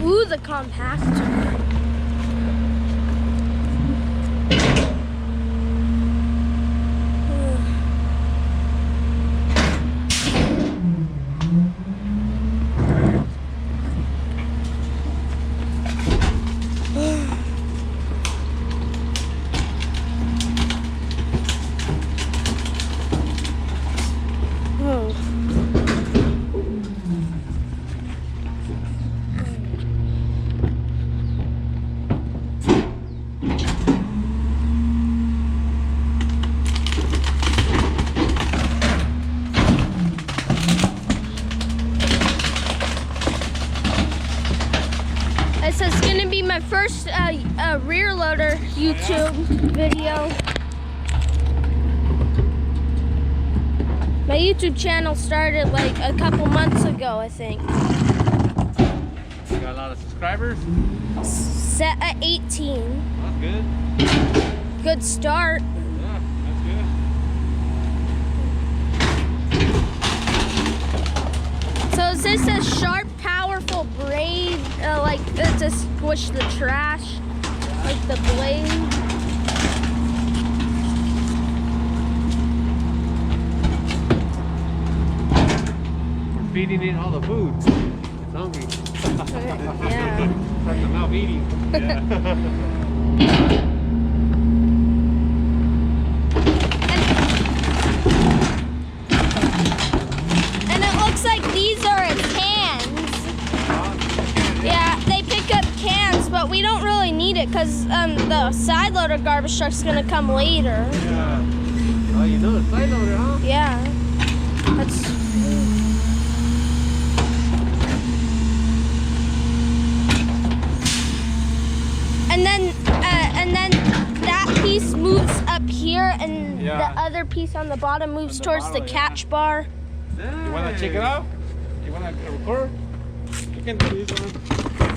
Ooh, the compactor. This is gonna be my first rear loader YouTube video. My YouTube channel started like a couple months ago, I think. You got a lot of subscribers? Set at 18. That's good. Good start. Yeah, that's good. So is this a sharp, powerful blade, like to squish the trash, like the blade? We're feeding it all the food. It's hungry. Yeah. From the mouth eating. Yeah. And it looks like these are its hands. Yeah, they pick up cans, but we don't really need it because the side loader garbage truck's gonna come later. Yeah. Oh, you know the side loader, huh? Yeah. That's. And then that piece moves up here, and Yeah. the other piece on the bottom moves towards the catch bar. You wanna check it out? You wanna record? You can do this one.